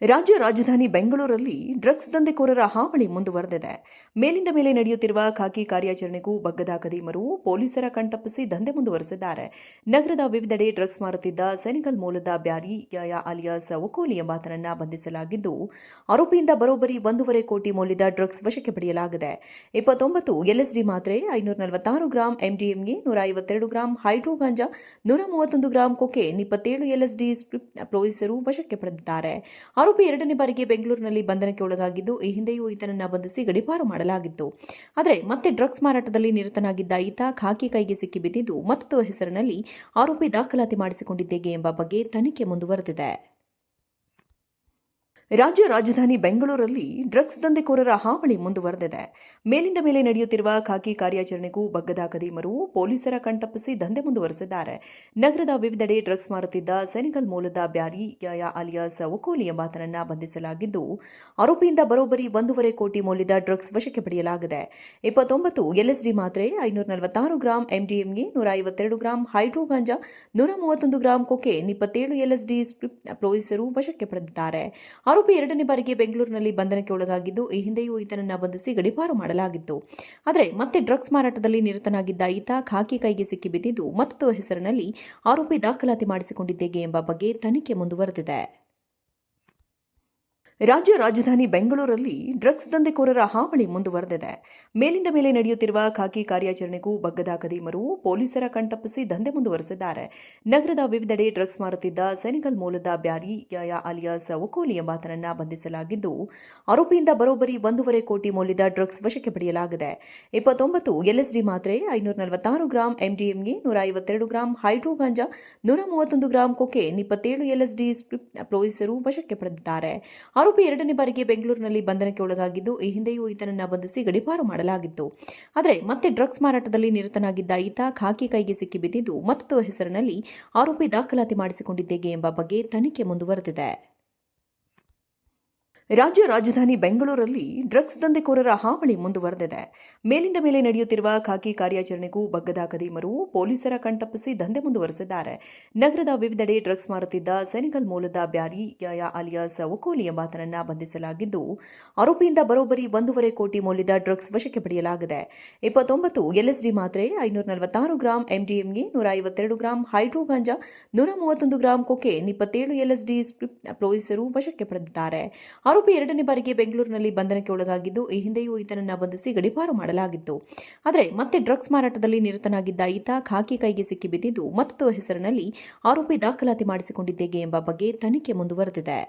ರಾಜ್ಯ ರಾಜಧಾನಿ ಬೆಂಗಳೂರಲ್ಲಿ ಡ್ರಗ್ಸ್ ದಂಧೆಕೋರರ ಹಾವಳಿ ಮುಂದುವರೆದಿದೆ. ಮೇಲಿಂದ ಮೇಲೆ ನಡೆಯುತ್ತಿರುವ ಖಾಕಿ ಕಾರ್ಯಾಚರಣೆಗೂ ಬಗ್ಗದ ಖದೀಮರು ಪೊಲೀಸರ ಕಣ್ತಪ್ಪಿಸಿ ದಂಧೆ ಮುಂದುವರೆಸಿದ್ದಾರೆ. ನಗರದ ವಿವಿಧೆಡೆ ಡ್ರಗ್ಸ್ ಮಾರುತ್ತಿದ್ದ ಸೆನೆಗಲ್ ಮೂಲದ ಬ್ಯಾರಿ ಯಾಯಾ ಅಲಿಯಾಸ್ ಒಕೋಲಿ ಎಂಬಾತನನ್ನ ಬಂಧಿಸಲಾಗಿದ್ದು, ಆರೋಪಿಯಿಂದ ಬರೋಬ್ಬರಿ 1.5 ಕೋಟಿ ಮೌಲ್ಯದ ಡ್ರಗ್ಸ್ ವಶಕ್ಕೆ ಪಡೆಯಲಾಗಿದೆ. 29 ಎಲ್ಎಸ್ಡಿ ಮಾತ್ರೆ, 546 ಗ್ರಾಂ ಎಂಡಿಎಂಎ, 152 ಗ್ರಾಂ ಹೈಡ್ರೋ ಗಾಂಜಾ, 131 ಗ್ರಾಂ ಕೊಕೇನ್, 27 ಎಲ್ಎಸ್ಡಿ ಪೊಲೀಸರು ವಶಕ್ಕೆ ಪಡೆದಿದ್ದಾರೆ. ಆರೋಪಿ ಎರಡನೇ ಬಾರಿಗೆ ಬೆಂಗಳೂರಿನಲ್ಲಿ ಬಂಧನಕ್ಕೆ ಒಳಗಾಗಿದ್ದು, ಈ ಹಿಂದೆಯೂ ಈತನನ್ನ ಬಂಧಿಸಿ ಗಡೀಪಾರು ಮಾಡಲಾಗಿತ್ತು. ಆದರೆ ಮತ್ತೆ ಡ್ರಗ್ಸ್ ಮಾರಾಟದಲ್ಲಿ ನಿರತನಾಗಿದ್ದ ಈತ ಖಾಕಿ ಕೈಗೆ ಸಿಕ್ಕಿಬಿದ್ದಿದ್ದು, ಮತ್ತೊಂದು ಹೆಸರಿನಲ್ಲಿ ಆರೋಪಿ ದಾಖಲಾತಿ ಮಾಡಿಸಿಕೊಂಡಿದ್ದೇಗೆ ಎಂಬ ಬಗ್ಗೆ ತನಿಖೆ ಮುಂದುವರೆದಿದೆ. ರಾಜ್ಯ ರಾಜಧಾನಿ ಬೆಂಗಳೂರಲ್ಲಿ ಡ್ರಗ್ಸ್ ದಂಧೆಕೋರರ ಹಾವಳಿ ಮುಂದುವರೆದಿದೆ. ಮೇಲಿಂದ ಮೇಲೆ ನಡೆಯುತ್ತಿರುವ ಖಾಕಿ ಕಾರ್ಯಾಚರಣೆಗೂ ಬಗ್ಗದ ಖದೀಮರು ಪೊಲೀಸರ ಕಣ್ತಪ್ಪಿಸಿ ದಂಧೆ ಮುಂದುವರೆಸಿದ್ದಾರೆ. ನಗರದ ವಿವಿಧೆಡೆ ಡ್ರಗ್ಸ್ ಮಾರುತ್ತಿದ್ದ ಸೆನೆಗಲ್ ಮೂಲದ ಬ್ಯಾರಿ ಯಾಯಾ ಅಲಿಯಾಸ್ ಒಕೋಲಿ ಎಂಬಾತನನ್ನ ಬಂಧಿಸಲಾಗಿದ್ದು, ಆರೋಪಿಯಿಂದ ಬರೋಬ್ಬರಿ 1.5 ಕೋಟಿ ಮೌಲ್ಯದ ಡ್ರಗ್ಸ್ ವಶಕ್ಕೆ ಪಡೆಯಲಾಗಿದೆ. 29 ಎಲ್ಎಸ್ಡಿ ಮಾತ್ರೆ, 546 ಗ್ರಾಂ ಎಂಡಿಎಂಎ, 152 ಗ್ರಾಂ ಹೈಡ್ರೋ ಗಾಂಜಾ, 131 ಗ್ರಾಂ ಕೊಕೇನ್, 27 ಎಲ್ಎಸ್ಡಿ ಪೊಲೀಸರು ವಶಕ್ಕೆ ಪಡೆದಿದ್ದಾರೆ. ಆರೋಪಿ ಎರಡನೇ ಬಾರಿಗೆ ಬೆಂಗಳೂರಿನಲ್ಲಿ ಬಂಧನಕ್ಕೆ ಒಳಗಾಗಿದ್ದು, ಈ ಹಿಂದೆಯೂ ಈತನನ್ನ ಬಂಧಿಸಿ ಗಡೀಪಾರು ಮಾಡಲಾಗಿತ್ತು. ಆದರೆ ಮತ್ತೆ ಡ್ರಗ್ಸ್ ಮಾರಾಟದಲ್ಲಿ ನಿರತನಾಗಿದ್ದ ಈತ ಖಾಕಿ ಕೈಗೆ ಸಿಕ್ಕಿಬಿದ್ದಿದ್ದು, ಮತ್ತೊಂದು ಹೆಸರಿನಲ್ಲಿ ಆರೋಪಿ ದಾಖಲಾತಿ ಮಾಡಿಸಿಕೊಂಡಿದ್ದೇಗೆ ಎಂಬ ಬಗ್ಗೆ ತನಿಖೆ ಮುಂದುವರೆದಿದೆ. ರಾಜ್ಯ ರಾಜಧಾನಿ ಬೆಂಗಳೂರಲ್ಲಿ ಡ್ರಗ್ಸ್ ದಂಧೆಕೋರರ ಹಾವಳಿ ಮುಂದುವರೆದಿದೆ. ಮೇಲಿಂದ ಮೇಲೆ ನಡೆಯುತ್ತಿರುವ ಖಾಕಿ ಕಾರ್ಯಾಚರಣೆಗೂ ಬಗ್ಗದ ಖದೀಮರು ಪೊಲೀಸರ ಕಣ್ತಪ್ಪಿಸಿ ದಂಧೆ ಮುಂದುವರೆಸಿದ್ದಾರೆ. ನಗರದ ವಿವಿಧೆಡೆ ಡ್ರಗ್ಸ್ ಮಾರುತ್ತಿದ್ದ ಸೆನೆಗಲ್ ಮೂಲದ ಬ್ಯಾರಿ ಯಾಯಾ ಅಲಿಯಾಸ್ ಒಕೋಲಿ ಎಂಬಾತನನ್ನ ಬಂಧಿಸಲಾಗಿದ್ದು, ಆರೋಪಿಯಿಂದ ಬರೋಬ್ಬರಿ 1.5 ಕೋಟಿ ಮೌಲ್ಯದ ಡ್ರಗ್ಸ್ ವಶಕ್ಕೆ ಪಡೆಯಲಾಗಿದೆ. 29 ಎಲ್ಎಸ್ಡಿ ಮಾತ್ರೆ, 546 ಗ್ರಾಂ ಎಂಡಿಎಂಎ, 152 ಗ್ರಾಂ ಹೈಡ್ರೋ ಗಾಂಜಾ, 131 ಗ್ರಾಂ ಕೊಕೇನ್, 27 ಎಲ್ಎಸ್ಡಿ ಪೊಲೀಸರು ವಶಕ್ಕೆ ಪಡೆದಿದ್ದಾರೆ. ಆರೋಪಿ ಎರಡನೇ ಬಾರಿಗೆ ಬೆಂಗಳೂರಿನಲ್ಲಿ ಬಂಧನಕ್ಕೆ ಒಳಗಾಗಿದ್ದು, ಈ ಹಿಂದೆಯೂ ಈತನನ್ನ ಬಂಧಿಸಿ ಗಡೀಪಾರು ಮಾಡಲಾಗಿತ್ತು. ಆದರೆ ಮತ್ತೆ ಡ್ರಗ್ಸ್ ಮಾರಾಟದಲ್ಲಿ ನಿರತನಾಗಿದ್ದ ಈತ ಖಾಕಿ ಕೈಗೆ ಸಿಕ್ಕಿಬಿದ್ದಿದ್ದು, ಮತ್ತೊಂದು ಹೆಸರಿನಲ್ಲಿ ಆರೋಪಿ ದಾಖಲಾತಿ ಮಾಡಿಸಿಕೊಂಡಿದ್ದೇಗೆ ಎಂಬ ಬಗ್ಗೆ ತನಿಖೆ ಮುಂದುವರೆದಿದೆ. ರಾಜ್ಯ ರಾಜಧಾನಿ ಬೆಂಗಳೂರಲ್ಲಿ ಡ್ರಗ್ಸ್ ದಂಧೆಕೋರರ ಹಾವಳಿ ಮುಂದುವರೆದಿದೆ. ಮೇಲಿಂದ ಮೇಲೆ ನಡೆಯುತ್ತಿರುವ ಖಾಕಿ ಕಾರ್ಯಾಚರಣೆಗೂ ಬಗ್ಗದ ಖದೀಮರು ಪೊಲೀಸರ ಕಣ್ತಪ್ಪಿಸಿ ದಂಧೆ ಮುಂದುವರೆಸಿದ್ದಾರೆ. ನಗರದ ವಿವಿಧೆಡೆ ಡ್ರಗ್ಸ್ ಮಾರುತ್ತಿದ್ದ ಸೆನೆಗಲ್ ಮೂಲದ ಬ್ಯಾರಿ ಯಾಯಾ ಅಲಿಯಾಸ್ ಒಕೋಲಿ ಎಂಬಾತನನ್ನ ಬಂಧಿಸಲಾಗಿದ್ದು, ಆರೋಪಿಯಿಂದ ಬರೋಬ್ಬರಿ 1.5 ಕೋಟಿ ಮೌಲ್ಯದ ಡ್ರಗ್ಸ್ ವಶಕ್ಕೆ ಪಡೆಯಲಾಗಿದೆ. 29 ಎಲ್ಎಸ್ಡಿ ಮಾತ್ರೆ, 546 ಗ್ರಾಂ ಎಂಡಿಎಂಎ, 152 ಗ್ರಾಂ ಹೈಡ್ರೋ ಗಾಂಜಾ, 131 ಗ್ರಾಂ ಕೊಕೇನ್, 27 ಎಲ್ಎಸ್ಡಿ ಪೊಲೀಸರು ವಶಕ್ಕೆ ಪಡೆದಿದ್ದಾರೆ. ಆರೋಪಿ ಎರಡನೇ ಬಾರಿಗೆ ಬೆಂಗಳೂರಿನಲ್ಲಿ ಬಂಧನಕ್ಕೆ ಒಳಗಾಗಿದ್ದು, ಈ ಹಿಂದೆಯೂ ಈತನನ್ನ ಬಂಧಿಸಿ ಗಡೀಪಾರು ಮಾಡಲಾಗಿತ್ತು. ಆದರೆ ಮತ್ತೆ ಡ್ರಗ್ಸ್ ಮಾರಾಟದಲ್ಲಿ ನಿರತನಾಗಿದ್ದ ಈತ ಖಾಕಿ ಕೈಗೆ ಸಿಕ್ಕಿಬಿದ್ದಿದ್ದು, ಮತ್ತೊಂದು ಹೆಸರಿನಲ್ಲಿ ಆರೋಪಿ ದಾಖಲಾತಿ ಮಾಡಿಸಿಕೊಂಡಿದ್ದೇಗೆ ಎಂಬ ಬಗ್ಗೆ ತನಿಖೆ ಮುಂದುವರೆದಿದೆ.